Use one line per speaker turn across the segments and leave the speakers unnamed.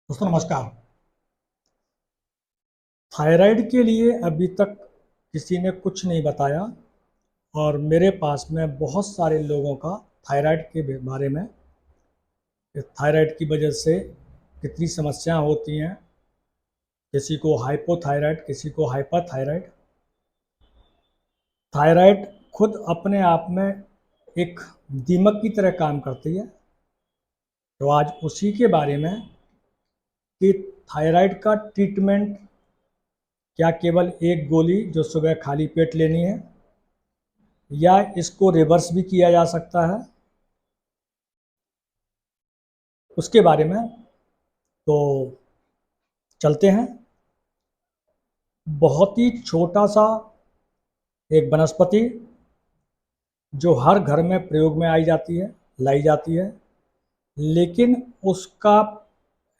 दोस्तों नमस्कार। थायराइड के लिए अभी तक किसी ने कुछ नहीं बताया और मेरे पास में बहुत सारे लोगों का थायराइड के बारे में कि थायराइड की वजह से कितनी समस्याएं होती हैं। किसी को हाइपोथायराइड, किसी को हाइपरथायराइड। थायराइड खुद अपने आप में एक दीमक की तरह काम करती है। तो आज उसी के बारे में कि थायराइड का ट्रीटमेंट क्या केवल एक गोली जो सुबह खाली पेट लेनी है या इसको रिवर्स भी किया जा सकता है, उसके बारे में तो चलते हैं। बहुत ही छोटा सा एक वनस्पति जो हर घर में प्रयोग में लाई जाती है, लेकिन उसका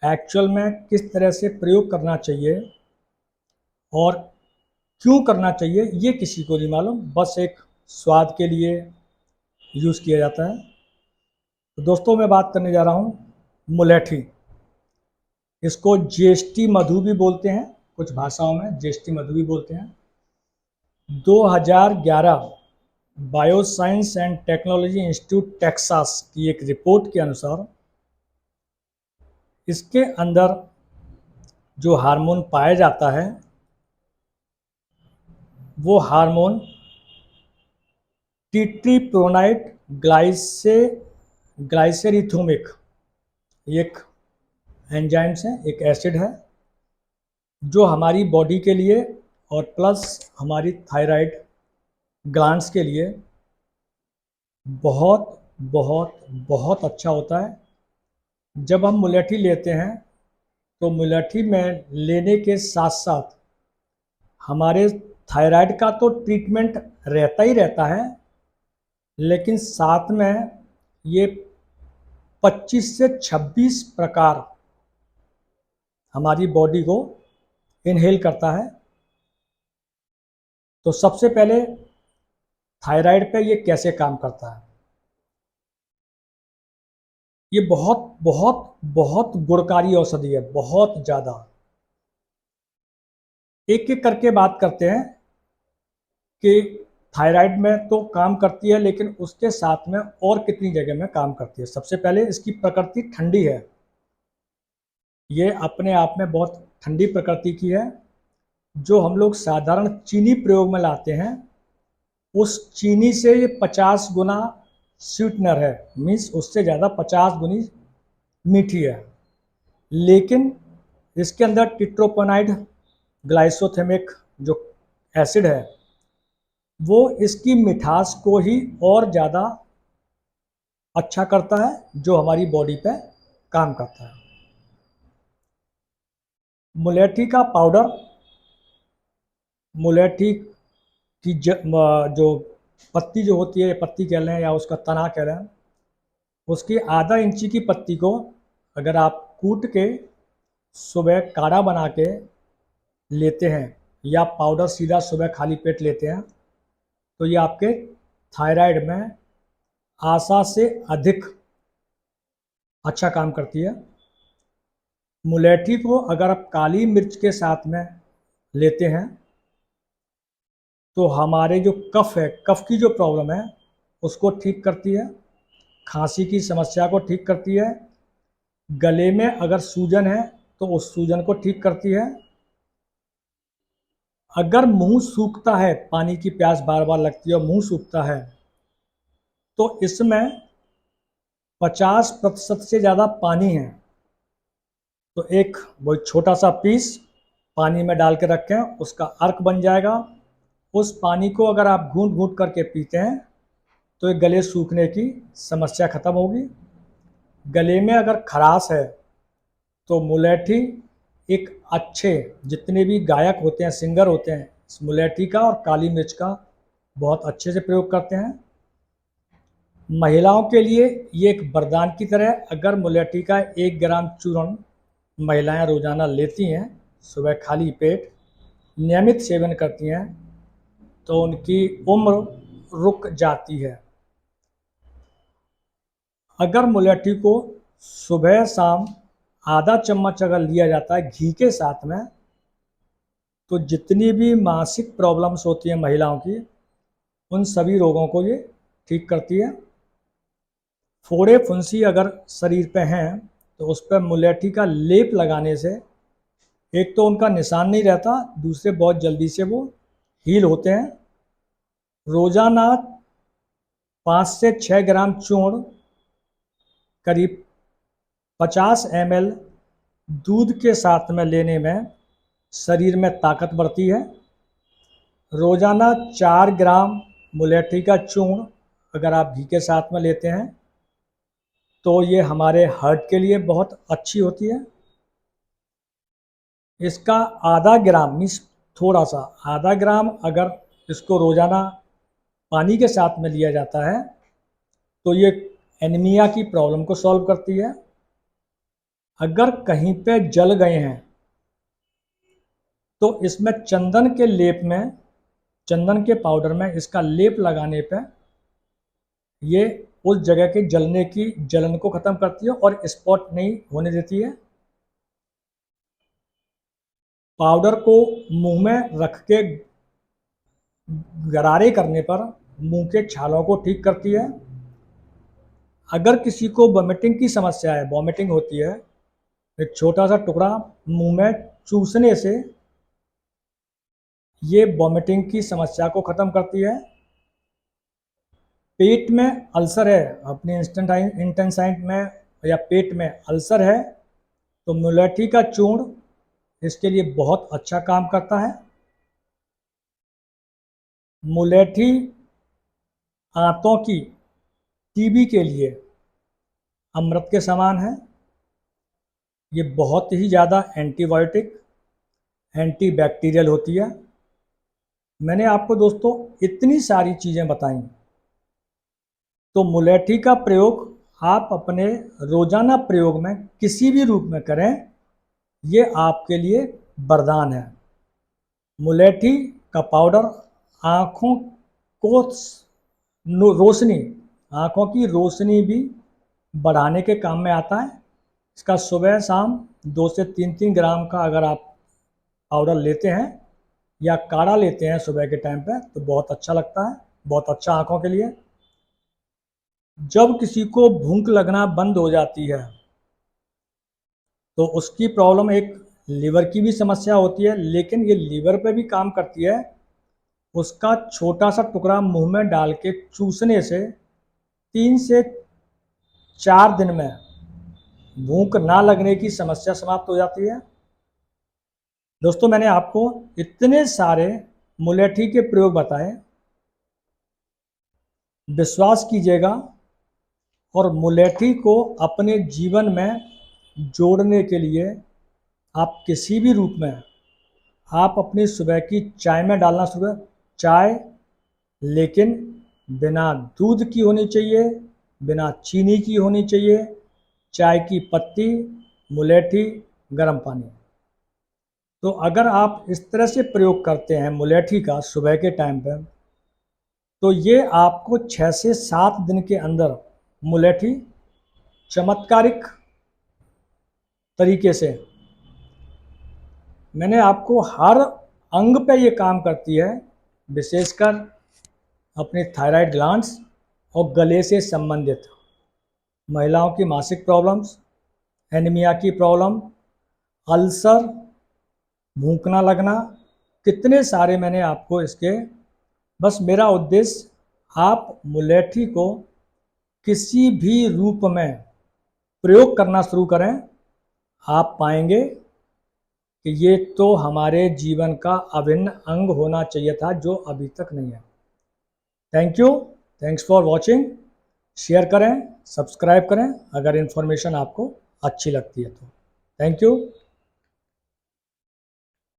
एक्चुअल में किस तरह से प्रयोग करना चाहिए और क्यों करना चाहिए ये किसी को नहीं मालूम। बस एक स्वाद के लिए यूज़ किया जाता है। तो दोस्तों मैं बात करने जा रहा हूँ मुलेठी। इसको जीएसटी मधु भी बोलते हैं, कुछ भाषाओं में जीएसटी मधु भी बोलते हैं। 2011 bioscience and technology institute Texas की एक रिपोर्ट के अनुसार इसके अंदर जो हार्मोन पाया जाता है वो हार्मोन टीट्रीप्रोनाइट ग्लाइसेरिथोमिक एक एंजाइम्स है, एक एसिड है जो हमारी बॉडी के लिए और प्लस हमारी थायराइड ग्लैंड्स के लिए बहुत बहुत बहुत अच्छा होता है। जब हम मुलेठी लेते हैं तो मुलेठी में लेने के साथ साथ हमारे थायराइड का तो ट्रीटमेंट रहता ही रहता है, लेकिन साथ में ये 25 से 26 प्रकार हमारी बॉडी को इनहेल करता है। तो सबसे पहले थायराइड पे ये कैसे काम करता है। ये बहुत बहुत बहुत गुणकारी औषधि है, बहुत ज़्यादा। एक एक करके बात करते हैं कि थायराइड में तो काम करती है, लेकिन उसके साथ में और कितनी जगह में काम करती है। सबसे पहले इसकी प्रकृति ठंडी है। ये अपने आप में बहुत ठंडी प्रकृति की है। जो हम लोग साधारण चीनी प्रयोग में लाते हैं उस चीनी से ये 50 गुना स्वीटनर है, मीन्स उससे ज़्यादा 50 गुनी मीठी है। लेकिन इसके अंदर टिट्रोपोनाइड ग्लाइसोथेमिक जो एसिड है वो इसकी मिठास को ही और ज़्यादा अच्छा करता है, जो हमारी बॉडी पे काम करता है। मुलेठी का पाउडर, मुलेठी की जो पत्ती जो होती है, पत्ती कह लें या उसका तना कह लें, उसकी आधा इंची की पत्ती को अगर आप कूट के सुबह काढ़ा बना के लेते हैं या पाउडर सीधा सुबह खाली पेट लेते हैं तो ये आपके थायराइड में आशा से अधिक अच्छा काम करती है। मुलेठी को अगर आप काली मिर्च के साथ में लेते हैं तो हमारे जो कफ है, कफ की जो प्रॉब्लम है उसको ठीक करती है, खांसी की समस्या को ठीक करती है, गले में अगर सूजन है तो उस सूजन को ठीक करती है। अगर मुंह सूखता है, पानी की प्यास बार बार लगती है और मुंह सूखता है, तो इसमें 50% से ज़्यादा पानी है। तो एक वो छोटा सा पीस पानी में डाल के रखें, उसका अर्क बन जाएगा। उस पानी को अगर आप घूंट घूंट करके पीते हैं तो एक गले सूखने की समस्या ख़त्म होगी। गले में अगर खराश है तो मुलेठी एक अच्छे, जितने भी गायक होते हैं, सिंगर होते हैं, इस मुलेठी का और काली मिर्च का बहुत अच्छे से प्रयोग करते हैं। महिलाओं के लिए ये एक वरदान की तरह, अगर मुलेठी का 1 ग्राम चूर्ण महिलाएं रोज़ाना लेती हैं, सुबह खाली पेट नियमित सेवन करती हैं, तो उनकी उम्र रुक जाती है। अगर मुलेठी को सुबह शाम आधा चम्मच अगर लिया जाता है घी के साथ में, तो जितनी भी मासिक प्रॉब्लम्स होती हैं महिलाओं की, उन सभी रोगों को ये ठीक करती है। फोड़े फुंसी अगर शरीर पे हैं तो उस पर मुलेठी का लेप लगाने से एक तो उनका निशान नहीं रहता, दूसरे बहुत जल्दी से वो हील होते हैं। रोजाना 5 से 6 ग्राम चूर्ण करीब 50 ml दूध के साथ में लेने में शरीर में ताकत बढ़ती है। रोजाना 4 ग्राम मुलेठी का चूर्ण अगर आप घी के साथ में लेते हैं तो ये हमारे हार्ट के लिए बहुत अच्छी होती है। इसका आधा ग्राम मीन्स थोड़ा सा, आधा ग्राम अगर इसको रोजाना पानी के साथ में लिया जाता है तो ये एनीमिया की प्रॉब्लम को सॉल्व करती है। अगर कहीं पे जल गए हैं तो इसमें चंदन के लेप में, चंदन के पाउडर में इसका लेप लगाने पे ये उस जगह के जलने की जलन को ख़त्म करती है और स्पॉट नहीं होने देती है। पाउडर को मुंह में रख के गरारे करने पर मुंह के छालों को ठीक करती है। अगर किसी को वॉमिटिंग की समस्या है, वॉमिटिंग होती है, एक छोटा सा टुकड़ा मुंह में चूसने से ये वॉमिटिंग की समस्या को ख़त्म करती है। पेट में अल्सर है, अपने इंटेस्टाइन में या पेट में अल्सर है, तो मुलेठी का चूर्ण इसके लिए बहुत अच्छा काम करता है। मुलेठी आंतों की टीबी के लिए अमृत के समान है। ये बहुत ही ज़्यादा एंटीबायोटिक, एंटीबैक्टीरियल होती है। मैंने आपको दोस्तों इतनी सारी चीज़ें बताई, तो मुलेठी का प्रयोग आप अपने रोजाना प्रयोग में किसी भी रूप में करें, ये आपके लिए वरदान है। मुलेठी का पाउडर आँखों को रोशनी, आँखों की रोशनी भी बढ़ाने के काम में आता है। इसका सुबह शाम 2 से 3 ग्राम का अगर आप पाउडर लेते हैं या काढ़ा लेते हैं सुबह के टाइम पे तो बहुत अच्छा लगता है, बहुत अच्छा आँखों के लिए। जब किसी को भूख लगना बंद हो जाती है तो उसकी प्रॉब्लम एक लीवर की भी समस्या होती है, लेकिन ये लीवर पे भी काम करती है। उसका छोटा सा टुकड़ा मुंह में डाल के चूसने से 3 से 4 दिन में भूख ना लगने की समस्या समाप्त हो जाती है। दोस्तों मैंने आपको इतने सारे मुलेठी के प्रयोग बताए, विश्वास कीजिएगा और मुलेठी को अपने जीवन में जोड़ने के लिए आप किसी भी रूप में आप अपनी सुबह की चाय में डालना, सुबह चाय लेकिन बिना दूध की होनी चाहिए, बिना चीनी की होनी चाहिए, चाय की पत्ती, मुलेठी, गर्म पानी। तो अगर आप इस तरह से प्रयोग करते हैं मुलेठी का सुबह के टाइम पर, तो ये आपको 6 से 7 दिन के अंदर मुलेठी चमत्कारिक तरीके से, मैंने आपको हर अंग पे ये काम करती है, विशेषकर अपने थायराइड ग्लैंड्स और गले से संबंधित महिलाओं की मासिक प्रॉब्लम्स, एनीमिया की प्रॉब्लम, अल्सर, भूख ना लगना, कितने सारे मैंने आपको इसके, बस मेरा उद्देश्य आप मुलेठी को किसी भी रूप में प्रयोग करना शुरू करें, आप पाएंगे कि ये तो हमारे जीवन का अभिन्न अंग होना चाहिए था जो अभी तक नहीं है। Thank you, thanks for watching. Share करें, सब्सक्राइब करें अगर इन्फॉर्मेशन आपको अच्छी लगती है तो। Thank you.